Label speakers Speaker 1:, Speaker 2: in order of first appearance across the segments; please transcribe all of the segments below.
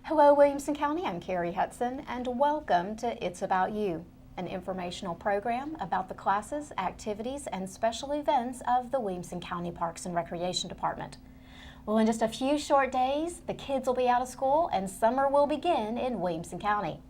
Speaker 1: Hello, Williamson County. I'm Kerri Hudson, and welcome to It's About You, an informational program about the classes, activities, and special events of the Williamson County Parks and Recreation Department. Well, in just a few short days, the kids will be out of school and summer will begin in Williamson County.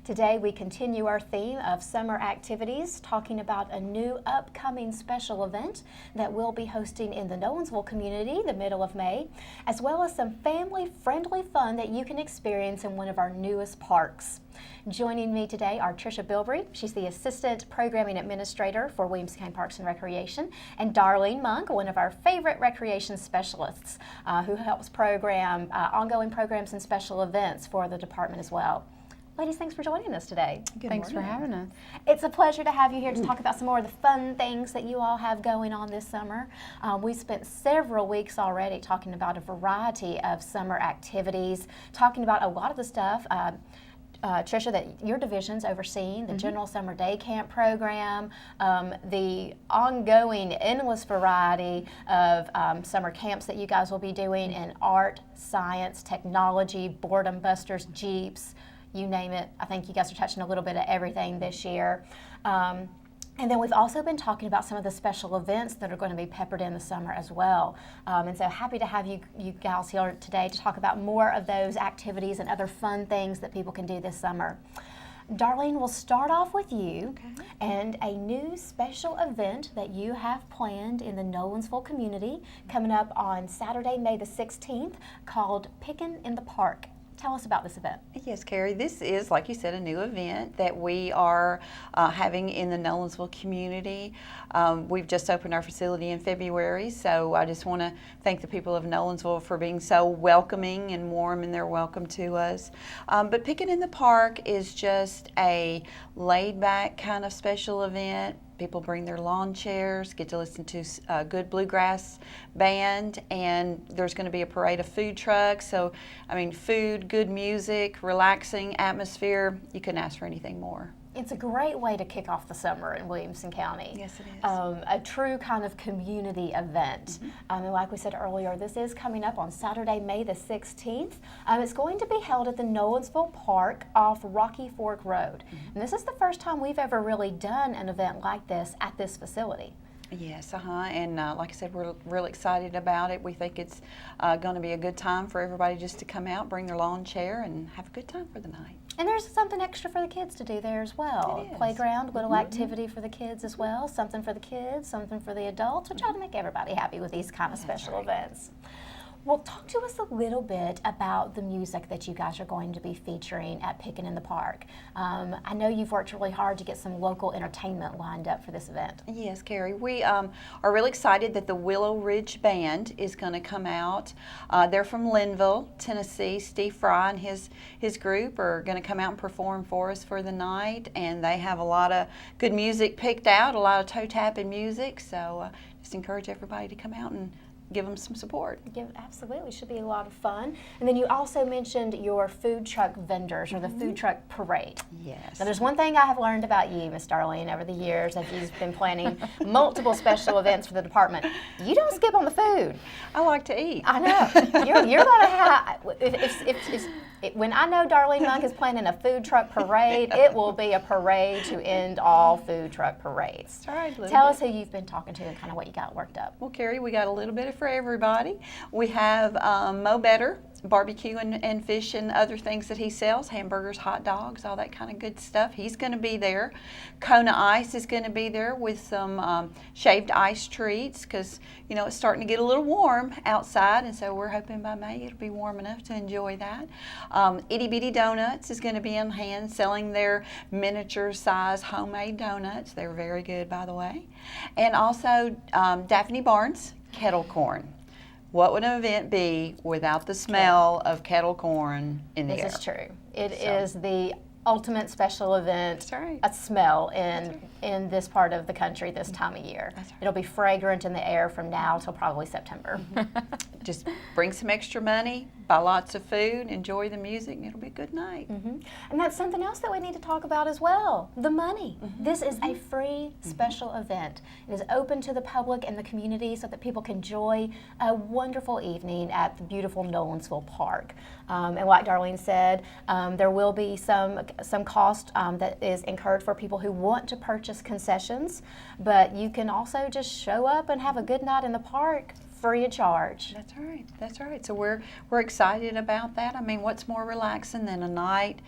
Speaker 1: Today, we continue our theme of summer activities, talking about a new upcoming special event that we'll be hosting in the Nolensville community the middle of May, as well as some family-friendly fun that you can experience in one of our newest parks. Joining me today are Trisha Bilbrey. She's the Assistant Programming Administrator for Williamson County Parks and Recreation, and Darlene Monk, one of our favorite recreation specialists who helps program ongoing programs and special events for the department as well. Ladies, thanks for joining us today.
Speaker 2: Thanks for having us.
Speaker 1: It's a pleasure to have you here to talk about some more of the fun things that you all have going on this summer. We spent several weeks already talking about a variety of summer activities, talking about a lot of the stuff, Trisha, that your division's overseeing, the General Summer Day Camp program, the ongoing endless variety of summer camps that you guys will be doing in art, science, technology, boredom busters, Jeeps, you name it. I think you guys are touching a little bit of everything this year. And then we've also been talking about some of the special events that are going to be peppered in the summer as well. And so happy to have you gals here today to talk about more of those activities and other fun things that people can do this summer. Darlene, we'll start off with you and a new special event that you have planned in the Nolensville community coming up on Saturday, May the 16th, called Pickin in the Park. Tell us about this event.
Speaker 2: Yes, Kerri, this is, like you said, a new event that we are having in the Nolensville community. We've just opened our facility in February, so I just want to thank the people of Nolensville for being so welcoming and warm in their welcome to us. But Pickin in the Park is just a laid-back kind of special event. People bring their lawn chairs, get to listen to a good bluegrass band, and there's going to be a parade of food trucks. So, I mean, food, good music, relaxing atmosphere. You couldn't ask for anything more.
Speaker 1: It's a great way to kick off the summer in Williamson County.
Speaker 2: Yes, it is.
Speaker 1: A true kind of community event. And like we said earlier, this is coming up on Saturday, May the 16th. It's going to be held at the Nolensville Park off Rocky Fork Road. And this is the first time we've ever really done an event like this at this facility.
Speaker 2: Yes, and like I said, we're real excited about it. We think it's going to be a good time for everybody just to come out, bring their lawn chair, and have a good time for the night.
Speaker 1: And there's something extra for the kids to do there as well. Playground, little activity for the kids as well. Something for the kids, something for the adults. We try to make everybody happy with these kind of special events. Well, talk to us a little bit about the music that you guys are going to be featuring at Pickin in the Park. I know you've worked really hard to get some local entertainment lined up for this event.
Speaker 2: Yes, Kerri. We are really excited that the Willow Ridge Band is going to come out. They're from Linville, Tennessee. Steve Fry and his group are going to come out and perform for us for the night, and they have a lot of good music picked out, a lot of toe-tapping music, so just encourage everybody to come out and give them some support.
Speaker 1: Absolutely, should be a lot of fun. And then you also mentioned your food truck vendors or the food truck parade.
Speaker 2: Yes.
Speaker 1: Now there's one thing I have learned about you, Miss Darlene, over the years as you've been planning multiple special events for the department. You don't skip on the food.
Speaker 2: I like to eat.
Speaker 1: I know. You're going to have, when I know Darlene Monk is planning a food truck parade, it will be a parade to end all food truck parades.
Speaker 2: That's right.
Speaker 1: Tell us who you've been talking to and kind of what you got worked up.
Speaker 2: Well, Kerri, we got a little bit for everybody. We have Mo Better, barbecue and fish and other things that he sells, hamburgers, hot dogs, all that kind of good stuff. He's going to be there. Kona Ice is going to be there with some shaved ice treats because, you know, it's starting to get a little warm outside, and so we're hoping by May it'll be warm enough to enjoy that. Itty Bitty Donuts is going to be in hand selling their miniature size homemade donuts. They're very good, by the way. And also Daphne Barnes, kettle corn. What would an event be without the smell of kettle corn in the air?
Speaker 1: This is true. It is the ultimate special event,
Speaker 2: That's right.
Speaker 1: a smell in this part of the country this time of year.
Speaker 2: That's right.
Speaker 1: It'll be fragrant in the air from now till probably September.
Speaker 2: Just bring some extra money, buy lots of food, enjoy the music, and it'll be a good night.
Speaker 1: And that's something else that we need to talk about as well, the money. This is a free special event. It is open to the public and the community so that people can enjoy a wonderful evening at the beautiful Nolensville Park. And like Darlene said, there will be some cost that is incurred for people who want to purchase concessions, but you can also just show up and have a good night in the park free of charge.
Speaker 2: That's right. That's right. So we're excited about that. I mean, what's more relaxing than a night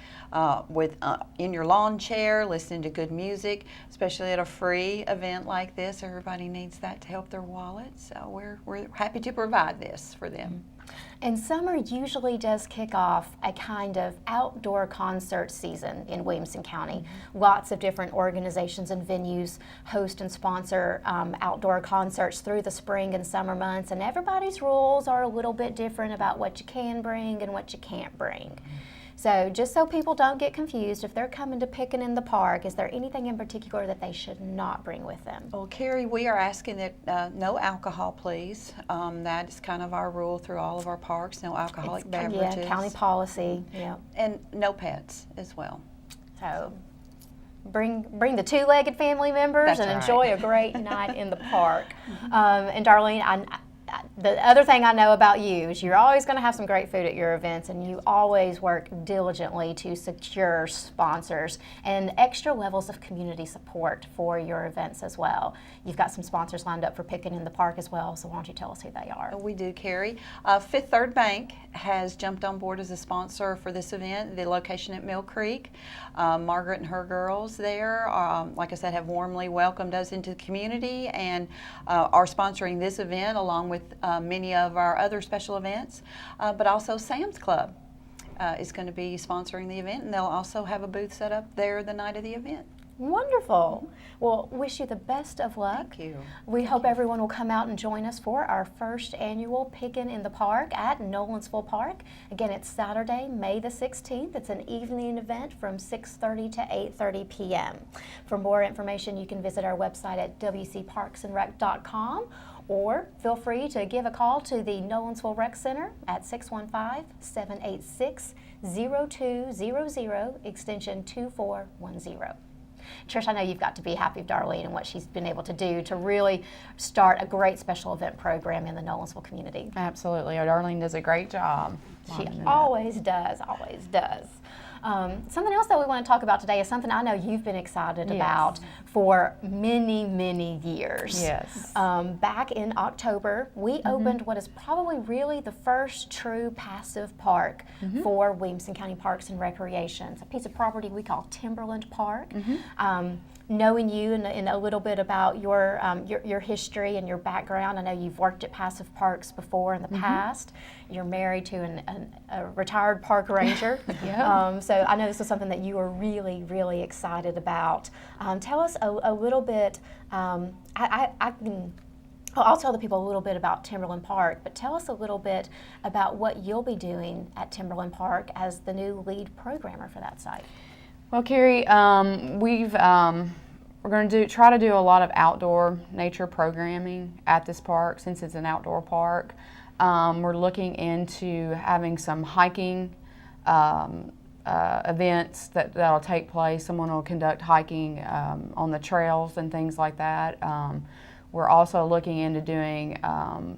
Speaker 2: with in your lawn chair, listening to good music, especially at a free event like this. Everybody needs that to help their wallet. So we're happy to provide this for them.
Speaker 1: And summer usually does kick off a kind of outdoor concert season in Williamson County. Lots of different organizations and venues host and sponsor outdoor concerts through the spring and summer months, and everybody's rules are a little bit different about what you can bring and what you can't bring. So just so people don't get confused, if they're coming to Pickin in the Park, is there anything in particular that they should not bring with them?
Speaker 2: Well, Kerri, we are asking that no alcohol, please. That is kind of our rule through all of our parks, no alcoholic beverages.
Speaker 1: Yeah, county policy, yeah.
Speaker 2: And no pets as well.
Speaker 1: So bring the two-legged family members
Speaker 2: That's
Speaker 1: and
Speaker 2: right.
Speaker 1: enjoy a great night in the park. And Darlene, the other thing I know about you is you're always going to have some great food at your events, and you always work diligently to secure sponsors and extra levels of community support for your events as well. You've got some sponsors lined up for Pickin in the Park as well, so why don't you tell us who they are?
Speaker 2: We do, Kerri. Fifth Third Bank has jumped on board as a sponsor for this event, the location at Mill Creek. Margaret and her girls there, like I said, have warmly welcomed us into the community and are sponsoring this event along with many of our other special events, but also Sam's Club is going to be sponsoring the event, and they'll also have a booth set up there the night of the event.
Speaker 1: Wonderful. Well, wish you the best of luck.
Speaker 2: Thank you.
Speaker 1: We hope everyone will come out and join us for our first annual Pickin in the Park at Nolensville Park. Again, it's Saturday, May the 16th. It's an evening event from 6:30 to 8:30 p.m. For more information, you can visit our website at wcparksandrec.com, or feel free to give a call to the Nolensville Rec Center at 615-786-0200, extension 2410. Trish, I know you've got to be happy with Darlene and what she's been able to do to really start a great special event program in the Nolensville community.
Speaker 3: Absolutely. Darlene does a great job.
Speaker 1: She always does, always does. Something else that we want to talk about today is something I know you've been excited about for many, many years.
Speaker 3: Yes.
Speaker 1: Back in October, we opened what is probably really the first true passive park for Williamson County Parks and Recreation. It's a piece of property we call Timberland Park. Knowing you and a little bit about your history and your background, I know you've worked at passive parks before in the past. You're married to a retired park ranger. So I know this is something that you are really, really excited about. Tell us a little bit. I'll tell the people a little bit about Timberland Park, but tell us a little bit about what you'll be doing at Timberland Park as the new lead programmer for that site.
Speaker 3: Well, Kerri, we're going to try to do a lot of outdoor nature programming at this park since it's an outdoor park. We're looking into having some hiking events that'll take place. Someone will conduct hiking on the trails and things like that. We're also looking into doing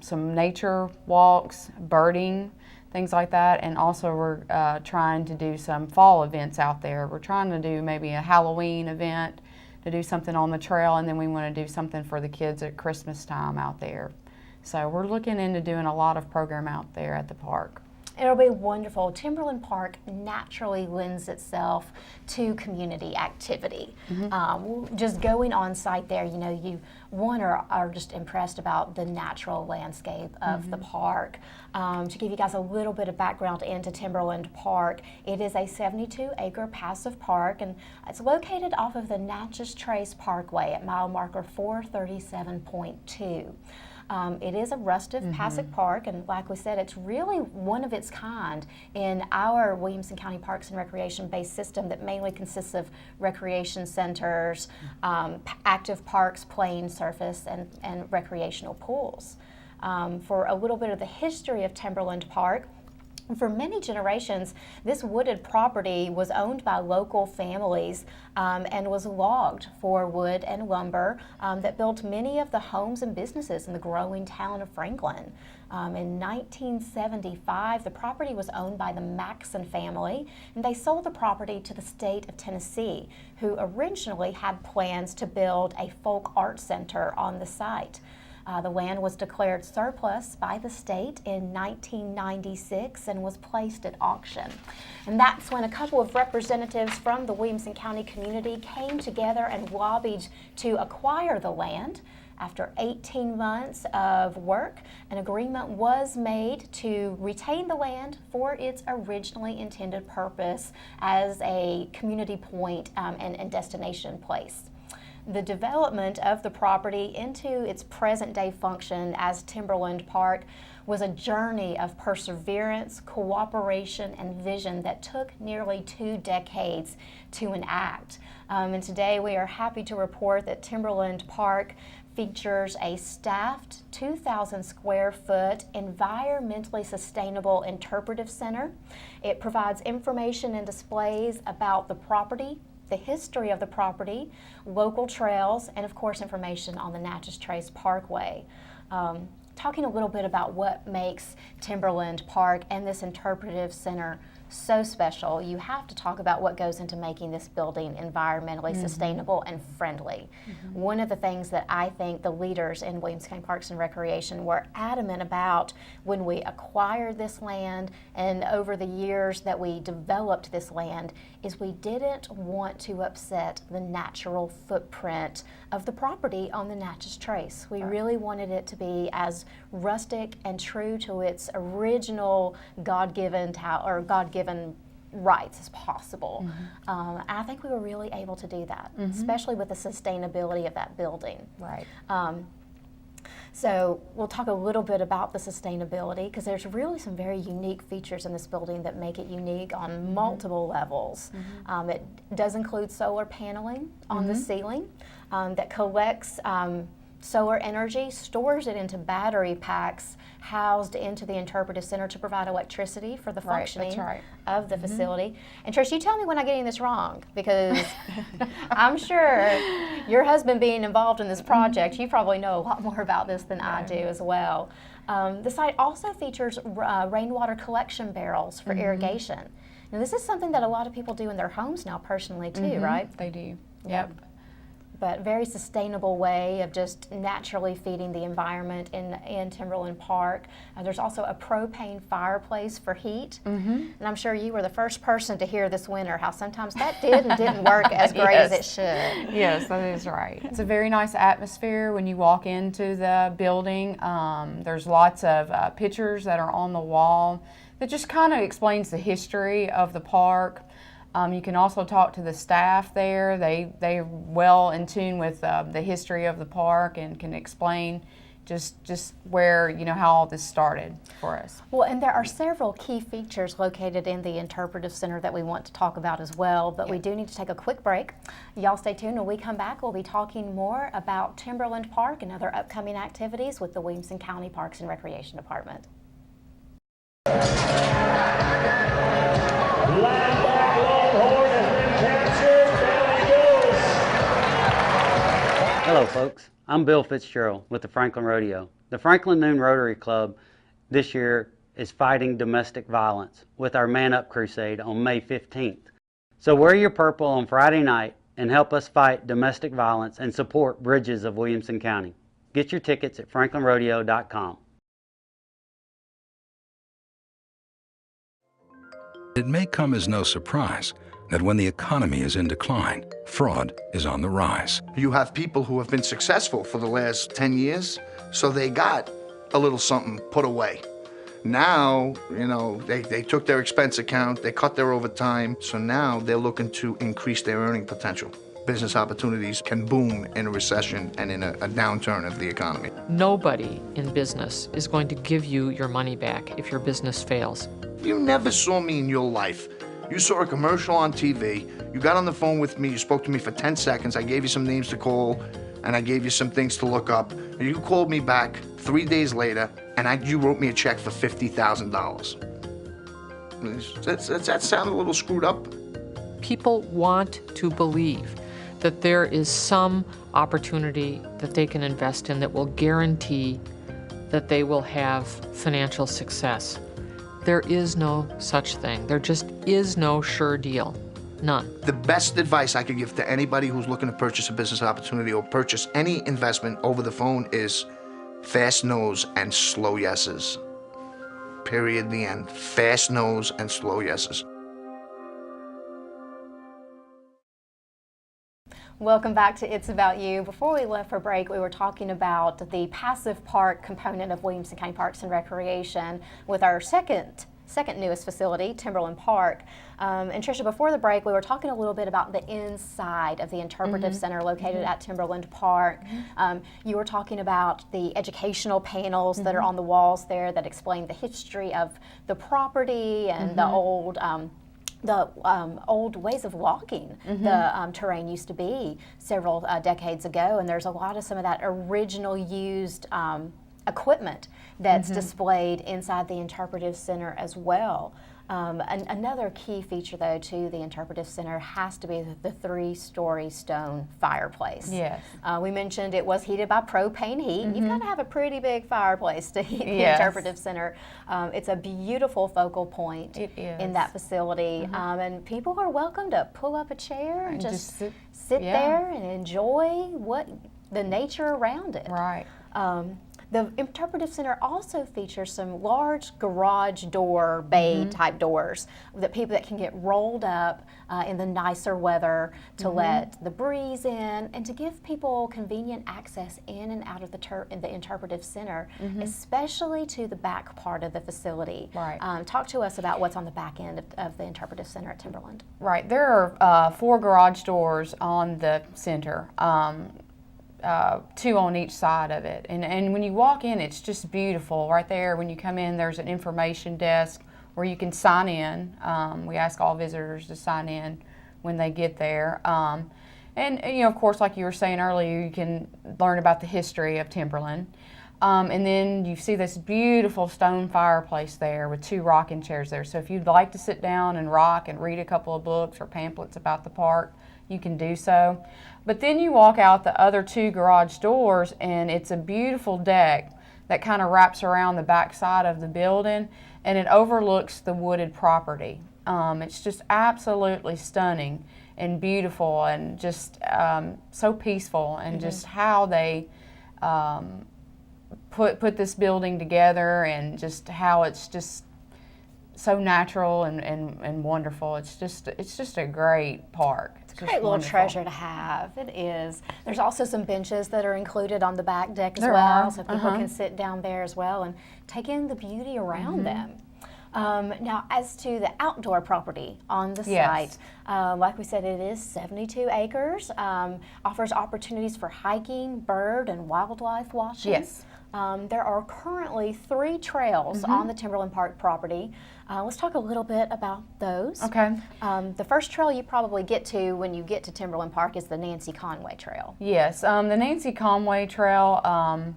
Speaker 3: some nature walks, birding, things like that, and also we're trying to do some fall events out there. We're trying to do maybe a Halloween event, to do something on the trail, and then we want to do something for the kids at Christmas time out there. So we're looking into doing a lot of program out there at the park.
Speaker 1: It'll be wonderful. Timberland Park naturally lends itself to community activity. Just going on site there, you are just impressed about the natural landscape of the park. To give you guys a little bit of background into Timberland Park, it is a 72-acre passive park, and it's located off of the Natchez Trace Parkway at mile marker 437.2. It is a rustic passive park, and like we said, it's really one of its kind in our Williamson County Parks and Recreation-based system that mainly consists of recreation centers, active parks, playing surface, and recreational pools. For a little bit of the history of Timberland Park, for many generations, this wooded property was owned by local families and was logged for wood and lumber that built many of the homes and businesses in the growing town of Franklin. In 1975, the property was owned by the Maxon family, and they sold the property to the state of Tennessee, who originally had plans to build a folk art center on the site. The land was declared surplus by the state in 1996 and was placed at auction. And that's when a couple of representatives from the Williamson County community came together and lobbied to acquire the land. After 18 months of work, an agreement was made to retain the land for its originally intended purpose as a community point and destination place. The development of the property into its present-day function as Timberland Park was a journey of perseverance, cooperation, and vision that took nearly 2 decades to enact. And today we are happy to report that Timberland Park features a staffed 2,000 square foot environmentally sustainable interpretive center. It provides information and displays about the property, the history of the property, local trails, and of course information on the Natchez Trace Parkway. Talking a little bit about what makes Timberland Park and this interpretive center so special, you have to talk about what goes into making this building environmentally sustainable and friendly. One of the things that I think the leaders in Williamson County Parks and Recreation were adamant about when we acquired this land and over the years that we developed this land is we didn't want to upset the natural footprint of the property on the Natchez Trace. We really wanted it to be as rustic and true to its original God-given rights as possible. I think we were really able to do that, especially with the sustainability of that building.
Speaker 3: Right.
Speaker 1: So we'll talk a little bit about the sustainability because there's really some very unique features in this building that make it unique on multiple levels. It does include solar paneling on the ceiling that collects solar energy, stores it into battery packs housed into the interpretive center to provide electricity for the functioning of the facility. And Trish, you tell me when I'm getting this wrong, because I'm sure your husband being involved in this project, you probably know a lot more about this than I do as well. The site also features rainwater collection barrels for irrigation. Now this is something that a lot of people do in their homes now personally too, right?
Speaker 3: They do.
Speaker 1: Yep. But very sustainable way of just naturally feeding the environment in Timberland Park. There's also a propane fireplace for heat. And I'm sure you were the first person to hear this winter how sometimes that didn't work as great as it should.
Speaker 3: Yes, that is right. It's a very nice atmosphere when you walk into the building. There's lots of pictures that are on the wall that just kind of explains the history of the park. You can also talk to the staff there. They're well in tune with the history of the park and can explain just where, how all this started for us.
Speaker 1: Well, and there are several key features located in the interpretive center that we want to talk about as well, but we do need to take a quick break. Y'all stay tuned. When we come back, we'll be talking more about Timberland Park and other upcoming activities with the Williamson County Parks and Recreation Department.
Speaker 4: Hello folks, I'm Bill Fitzgerald with the Franklin Rodeo. The Franklin Noon Rotary Club this year is fighting domestic violence with our Man Up Crusade on May 15th. So wear your purple on Friday night and help us fight domestic violence and support Bridges of Williamson County. Get your tickets at franklinrodeo.com.
Speaker 5: It may come as no surprise that when the economy is in decline, fraud is on the rise.
Speaker 6: You have people who have been successful for the last 10 years, so they got a little something put away. Now, they took their expense account, they cut their overtime, so now they're looking to increase their earning potential. business opportunities can boom in a recession and in a downturn of the economy.
Speaker 7: Nobody in business is going to give you your money back if your business fails.
Speaker 6: You never saw me in your life. You saw a commercial on TV, you got on the phone with me, you spoke to me for 10 seconds, I gave you some names to call, and I gave you some things to look up, and you called me back 3 days later, and you wrote me a check for $50,000. Does that sound a little screwed up?
Speaker 7: People want to believe that there is some opportunity that they can invest in that will guarantee that they will have financial success. There is no such thing. There just is no sure deal. None.
Speaker 6: The best advice I could give to anybody who's looking to purchase a business opportunity or purchase any investment over the phone is fast no's and slow yeses. Period, the end. Fast no's and slow yeses.
Speaker 1: Welcome back to It's About You. Before we left for break, we were talking about the passive park component of Williamson County Parks and Recreation with our second newest facility, Timberland Park. And Trisha, before the break, we were talking a little bit about the inside of the Interpretive Center located at Timberland Park. You were talking about the educational panels that are on the walls there that explain the history of the property and the old ways of walking the terrain used to be several decades ago, and there's a lot of some of that original used equipment that's displayed inside the Interpretive Center as well. Another key feature, though, to the Interpretive Center has to be the 3-story stone fireplace.
Speaker 3: Yes.
Speaker 1: We mentioned it was heated by propane heat. You've got to have a pretty big fireplace to heat the Interpretive Center. It's a beautiful focal point in that facility, and people are welcome to pull up a chair and just sit there and enjoy the nature around it.
Speaker 3: Right.
Speaker 1: The Interpretive Center also features some large garage door, bay type doors that can get rolled up in the nicer weather to let the breeze in and to give people convenient access in and out of the Interpretive Center, especially to the back part of the facility.
Speaker 3: Right.
Speaker 1: Talk to us about what's on the back end of the Interpretive Center at Timberland.
Speaker 3: Right. There are 4 garage doors on the center. 2 on each side of it, and when you walk in, it's just beautiful. Right there, when you come in, there's an information desk where you can sign in. We ask all visitors to sign in when they get there, and you know, of course, like you were saying earlier, you can learn about the history of Timberland, and then you see this beautiful stone fireplace there with 2 rocking chairs there. So if you'd like to sit down and rock and read a couple of books or pamphlets about the park, you can do so. But then you walk out the other 2 garage doors, and it's a beautiful deck that kind of wraps around the back side of the building, and it overlooks the wooded property. It's just absolutely stunning and beautiful, and just so peaceful, and just how they put this building together, and just how it's just so natural and wonderful. It's just a great park.
Speaker 1: It's a great little treasure to have. It is. There's also some benches that are included on the back deck as well, so people can sit down there as well and take in the beauty around them. Now, as to the outdoor property on the site, like we said, it is 72 acres, offers opportunities for hiking, bird, and wildlife watching.
Speaker 3: Yes.
Speaker 1: There are currently 3 trails on the Timberland Park property. Let's talk a little bit about those.
Speaker 3: Okay.
Speaker 1: The first trail you probably get to when you get to Timberland Park is the Nancy Conway Trail.
Speaker 3: Yes, the Nancy Conway Trail,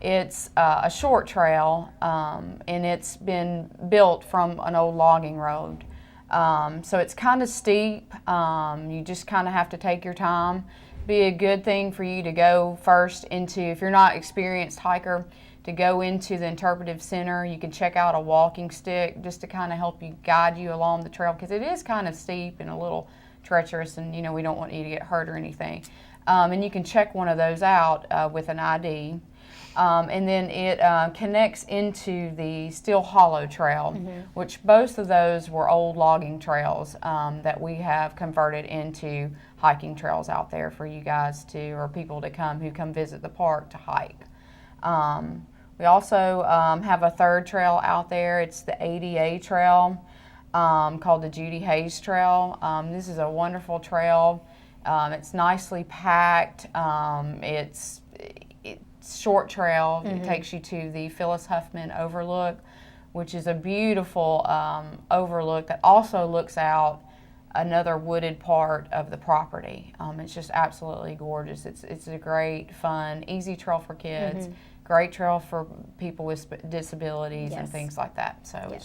Speaker 3: it's a short trail, and it's been built from an old logging road. So it's kind of steep. You just kind of have to take your time. Be a good thing for you to go first into, if you're not an experienced hiker, to go into the Interpretive Center. You can check out a walking stick just to kind of help you guide you along the trail, because it is kind of steep and a little treacherous, and you know, we don't want you to get hurt or anything. And you can check one of those out with an ID. And then it connects into the Steel Hollow Trail, which both of those were old logging trails that we have converted into hiking trails out there for you guys to, or people to come who come visit the park to hike. We also have a third trail out there. It's the ADA Trail called the Judy Hayes Trail. This is a wonderful trail. It's nicely packed. It's short trail. It takes you to the Phyllis Huffman Overlook, which is a beautiful overlook that also looks out another wooded part of the property. It's just absolutely gorgeous. It's a great, fun, easy trail for kids. Great trail for people with disabilities and things like that. So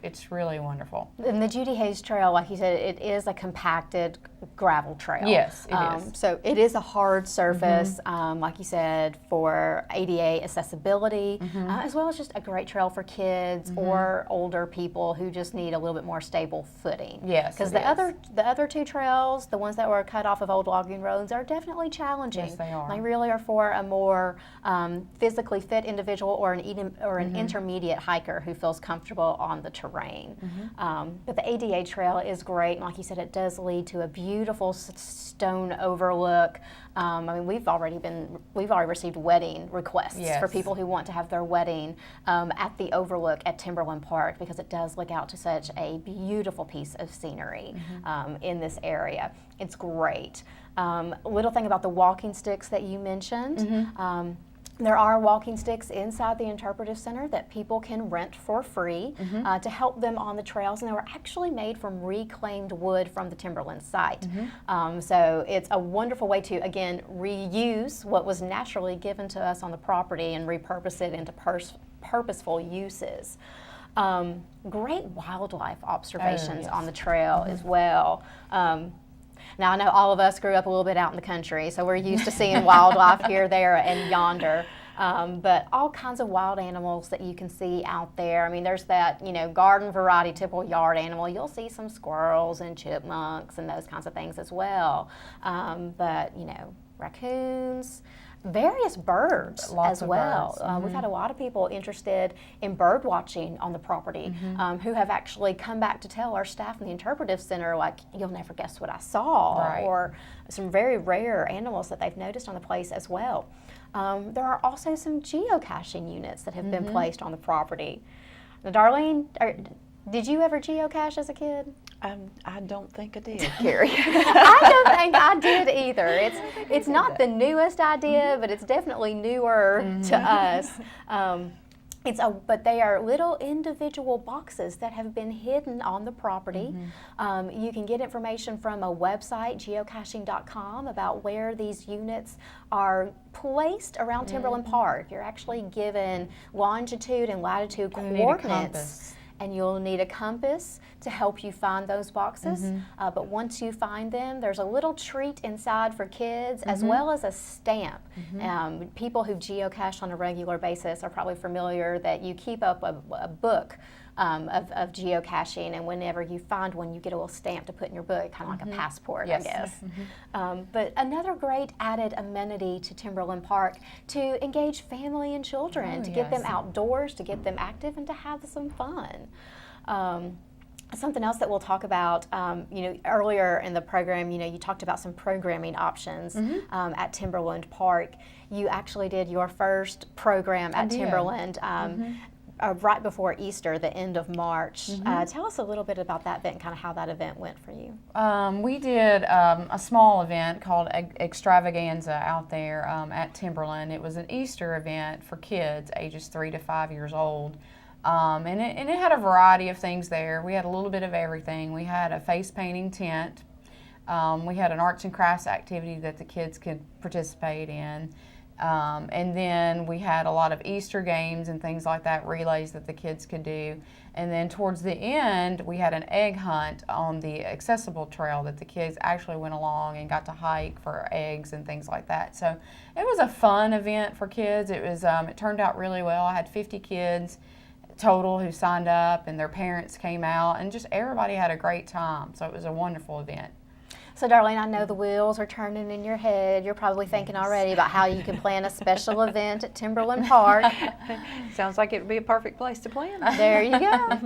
Speaker 3: it's really wonderful.
Speaker 1: And the Judy Hayes Trail, like you said, it is a compacted gravel trail.
Speaker 3: Yes, it is.
Speaker 1: So it is a hard surface, like you said, for ADA accessibility, as well as just a great trail for kids or older people who just need a little bit more stable footing.
Speaker 3: Yes,
Speaker 1: because the other two trails, the ones that were cut off of old logging roads, are definitely challenging.
Speaker 3: Yes, they are.
Speaker 1: They really are for a more physically fit individual or an intermediate hiker who feels comfortable on the terrain. But the ADA trail is great, and like you said, it does lead to a beautiful stone overlook. I mean, we've already received wedding requests for people who want to have their wedding at the overlook at Timberland Park, because it does look out to such a beautiful piece of scenery in this area. It's great. Little thing about the walking sticks that you mentioned. There are walking sticks inside the Interpretive Center that people can rent for free to help them on the trails, and they were actually made from reclaimed wood from the Timberland site. So it's a wonderful way to, again, reuse what was naturally given to us on the property and repurpose it into purposeful uses. Great wildlife observations on the trail as well. Now, I know all of us grew up a little bit out in the country, so we're used to seeing wildlife here, there, and yonder. But all kinds of wild animals that you can see out there. I mean, there's that, garden variety typical yard animal. You'll see some squirrels and chipmunks and those kinds of things as well. But, raccoons, various birds as well. We've had a lot of people interested in bird watching on the property who have actually come back to tell our staff in the Interpretive Center, like, you'll never guess what I saw, or some very rare animals that they've noticed on the place as well. There are also some geocaching units that have been placed on the property. Now, Darlene, did you ever geocache as a kid?
Speaker 2: I don't think I did, Kerri.
Speaker 1: I don't think I did either. It's not the newest idea, but it's definitely newer to us. But they are little individual boxes that have been hidden on the property. You can get information from a website, geocaching.com, about where these units are placed around Timberland Park. You're actually given longitude and latitude coordinates. And you'll need a compass to help you find those boxes. But once you find them, there's a little treat inside for kids, as well as a stamp. People who geocache on a regular basis are probably familiar that you keep up a book of geocaching, and whenever you find one, you get a little stamp to put in your book, kind of like a passport, I guess. But another great added amenity to Timberland Park to engage family and children, to get them outdoors, to get them active, and to have some fun. Something else that we'll talk about, earlier in the program, you talked about some programming options at Timberland Park. You actually did your first program at Timberland right before Easter, the end of March. Tell us a little bit about that event, kind of how that event went for you.
Speaker 3: We did a small event called Extravaganza out there at Timberland. It was an Easter event for kids ages 3 to 5 years old. And it had a variety of things there. We had a little bit of everything. We had a face painting tent. We had an arts and crafts activity that the kids could participate in. And then we had a lot of Easter games and things like that, relays that the kids could do. And then towards the end, we had an egg hunt on the accessible trail that the kids actually went along and got to hike for eggs and things like that. So it was a fun event for kids. It was, it turned out really well. I had 50 kids total who signed up, and their parents came out, and just everybody had a great time. So it was a wonderful event.
Speaker 1: So, Darlene, I know the wheels are turning in your head. You're probably thinking already about how you can plan a special event at Timberland Park.
Speaker 2: Sounds like it would be a perfect place to plan.
Speaker 1: There you go.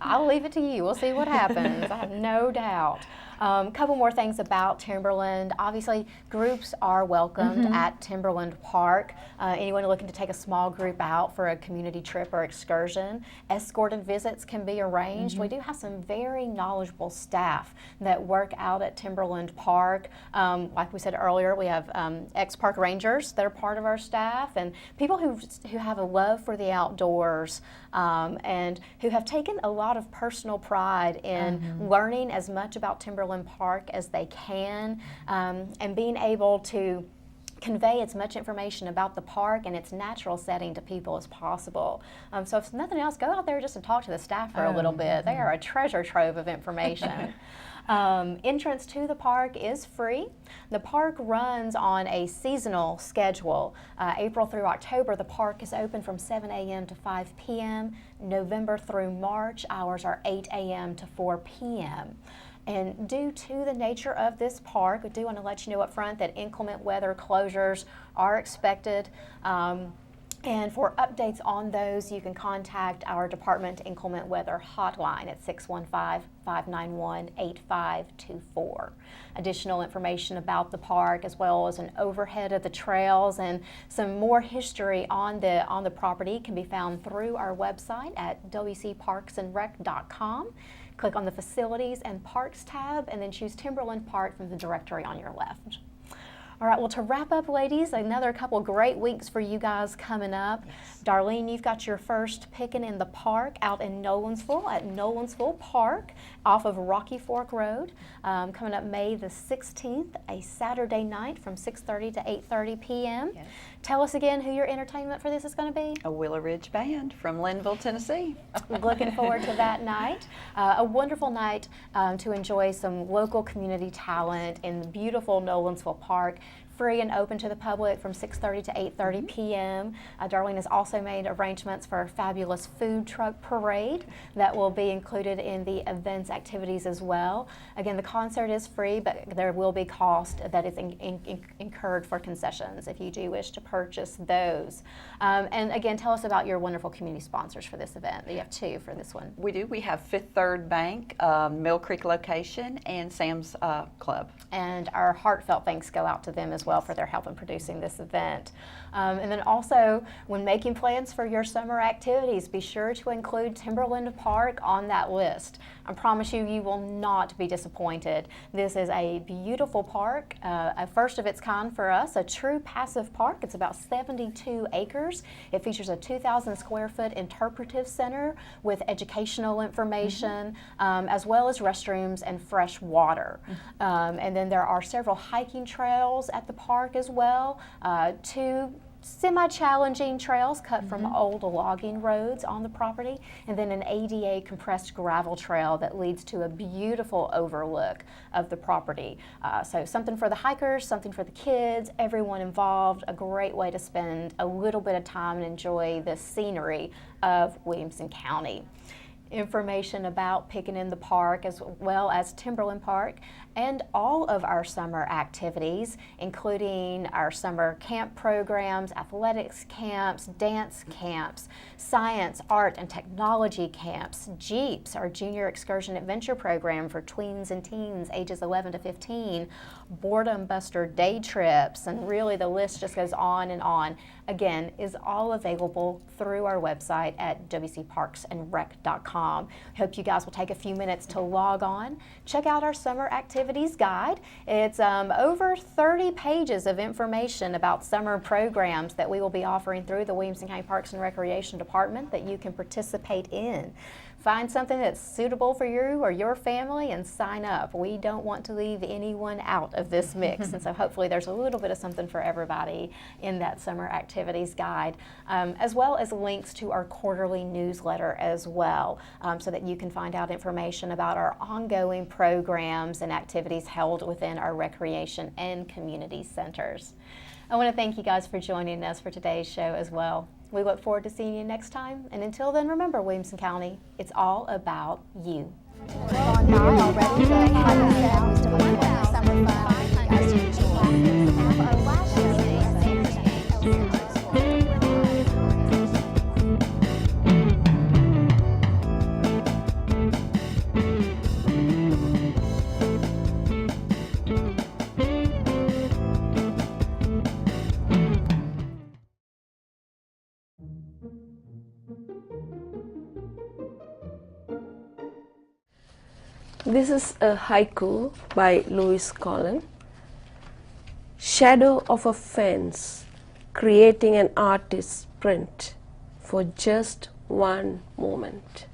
Speaker 1: I'll leave it to you. We'll see what happens. I have no doubt. Couple more things about Timberland. Obviously, groups are welcomed at Timberland Park. Anyone looking to take a small group out for a community trip or excursion, escorted visits can be arranged. We do have some very knowledgeable staff that work out at Timberland Park. Like we said earlier, we have ex-park rangers that are part of our staff, and people who have a love for the outdoors and who have taken a lot of personal pride in learning as much about Timberland Park as they can, and being able to convey as much information about the park and its natural setting to people as possible. So if nothing else, go out there just to talk to the staff for a little bit. They are a treasure trove of information. Entrance to the park is free. The park runs on a seasonal schedule. April through October, the park is open from 7 a.m. to 5 p.m. November through March, hours are 8 a.m. to 4 p.m. And due to the nature of this park, we do want to let you know up front that inclement weather closures are expected. And for updates on those, you can contact our Department Inclement Weather Hotline at 615-591-8524. Additional information about the park, as well as an overhead of the trails and some more history on the property, can be found through our website at wcparksandrec.com. Click on the Facilities and Parks tab, and then choose Timberland Park from the directory on your left. All right, well, to wrap up, ladies, another couple great weeks for you guys coming up. Yes. Darlene, you've got your first Pickin in the Park out in Nolensville at Nolensville Park off of Rocky Fork Road, coming up May the 16th, a Saturday night from 6:30 to 8:30 p.m. Yes. Tell us again who your entertainment for this is going to be.
Speaker 2: A Willow Ridge Band from Linville, Tennessee.
Speaker 1: Looking forward to that night. A wonderful night to enjoy some local community talent in the beautiful Nolensville Park. Free and open to the public from 6:30 to 8:30 p.m. Darlene has also made arrangements for a fabulous food truck parade that will be included in the events activities as well. Again, the concert is free, but there will be cost that is incurred for concessions if you do wish to purchase those. And again, tell us about your wonderful community sponsors for this event. You have two for this one.
Speaker 2: We do. We have Fifth Third Bank, Mill Creek location, and Sam's Club.
Speaker 1: And our heartfelt thanks go out to them as well for their help in producing this event. And then also, when making plans for your summer activities, be sure to include Timberland Park on that list. I promise you, you will not be disappointed. This is a beautiful park, a first of its kind for us, a true passive park. It's about 72 acres. It features a 2,000 square foot interpretive center with educational information, as well as restrooms and fresh water. And then there are several hiking trails at the park as well, two semi-challenging trails cut from old logging roads on the property, and then an ADA compressed gravel trail that leads to a beautiful overlook of the property. So something for the hikers, something for the kids, everyone involved, a great way to spend a little bit of time and enjoy the scenery of Williamson County. Information about Pickin in the Park, as well as Timberland Park, and all of our summer activities, including our summer camp programs, athletics camps, dance camps, science, art, and technology camps, Jeeps, our junior excursion adventure program for tweens and teens ages 11 to 15, boredom buster day trips, and really the list just goes on and on. Again, is all available through our website at wcparksandrec.com. Hope you guys will take a few minutes to log on, check out our summer activities guide. It's over 30 pages of information about summer programs that we will be offering through the Williamson County Parks and Recreation Department that you can participate in. Find something that's suitable for you or your family and sign up. We don't want to leave anyone out of this mix, and so hopefully there's a little bit of something for everybody in that summer activities guide, as well as links to our quarterly newsletter as well, so that you can find out information about our ongoing programs and activities held within our recreation and community centers. I want to thank you guys for joining us for today's show as well. We look forward to seeing you next time. And until then, remember, Williamson County, it's all about you.
Speaker 8: This is a haiku by Lewis Collin. Shadow of a fence, creating an artist's print for just one moment.